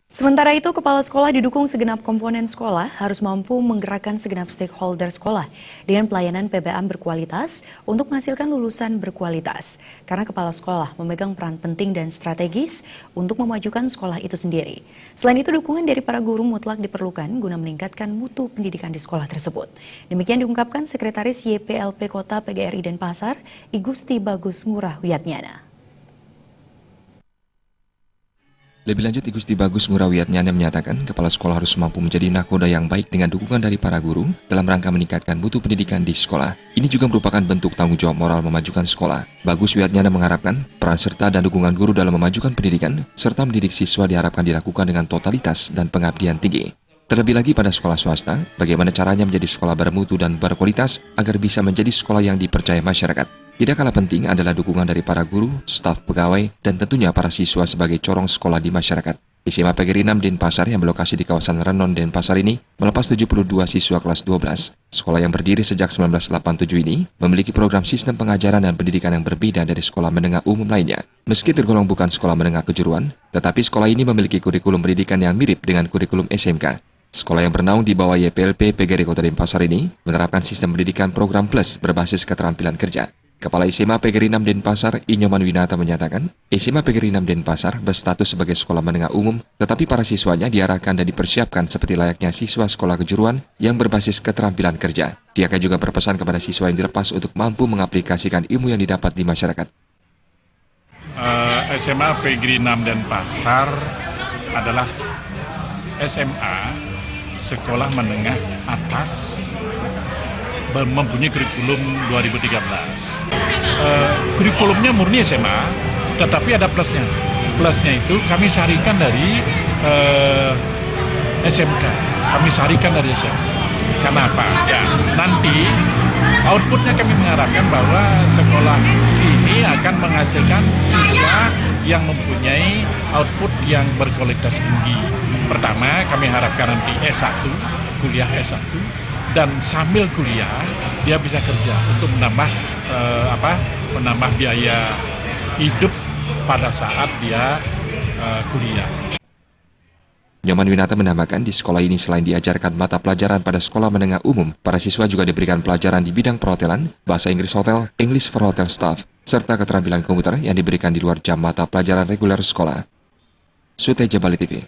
Sementara itu, kepala sekolah didukung segenap komponen sekolah harus mampu menggerakkan segenap stakeholder sekolah dengan pelayanan PPAM berkualitas untuk menghasilkan lulusan berkualitas. Karena kepala sekolah memegang peran penting dan strategis untuk memajukan sekolah itu sendiri. Selain itu, dukungan dari para guru mutlak diperlukan guna meningkatkan mutu pendidikan di sekolah tersebut. Demikian diungkapkan Sekretaris YPLP Kota PGRI Denpasar, I Gusti Bagus Ngurah Wiatnyana. Lebih lanjut, I Gusti Bagus Ngurah Wiatnyana menyatakan kepala sekolah harus mampu menjadi nakoda yang baik dengan dukungan dari para guru dalam rangka meningkatkan mutu pendidikan di sekolah. Ini juga merupakan bentuk tanggung jawab moral memajukan sekolah. Bagus Wiatnyana mengharapkan peran serta dan dukungan guru dalam memajukan pendidikan serta mendidik siswa diharapkan dilakukan dengan totalitas dan pengabdian tinggi. Terlebih lagi pada sekolah swasta, bagaimana caranya menjadi sekolah bermutu dan berkualitas agar bisa menjadi sekolah yang dipercaya masyarakat. Tidak kalah penting adalah dukungan dari para guru, staf pegawai, dan tentunya para siswa sebagai corong sekolah di masyarakat. SMA PGRI 6 Denpasar yang berlokasi di kawasan Renon Denpasar ini melepas 72 siswa kelas 12. Sekolah yang berdiri sejak 1987 ini memiliki program sistem pengajaran dan pendidikan yang berbeda dari sekolah menengah umum lainnya. Meski tergolong bukan sekolah menengah kejuruan, tetapi sekolah ini memiliki kurikulum pendidikan yang mirip dengan kurikulum SMK. Sekolah yang bernaung di bawah YPLP PGRI Kota Denpasar ini menerapkan sistem pendidikan program plus berbasis keterampilan kerja. Kepala SMA PGRI 6 Denpasar, I Nyoman Winata menyatakan, SMA PGRI 6 Denpasar berstatus sebagai sekolah menengah umum, tetapi para siswanya diarahkan dan dipersiapkan seperti layaknya siswa sekolah kejuruan yang berbasis keterampilan kerja. Dia juga berpesan kepada siswa yang dilepas untuk mampu mengaplikasikan ilmu yang didapat di masyarakat. SMA PGRI 6 Denpasar adalah SMA sekolah menengah atas mempunyai kurikulum 2013. Kurikulumnya murni SMA, tetapi ada plusnya. Plusnya itu kami sarikan dari SMK. Kami sarikan dari SMK. Kenapa? Ya, nanti outputnya kami mengharapkan bahwa sekolah ini akan menghasilkan siswa yang mempunyai output yang berkualitas tinggi. Pertama, kami harapkan nanti S1, kuliah S1, dan sambil kuliah dia bisa kerja untuk menambah biaya hidup pada saat dia kuliah. Nyoman Winata menambahkan di sekolah ini selain diajarkan mata pelajaran pada sekolah menengah umum, para siswa juga diberikan pelajaran di bidang perhotelan, bahasa Inggris hotel, English for hotel staff, serta keterampilan komputer yang diberikan di luar jam mata pelajaran reguler sekolah. Suteja Bali TV.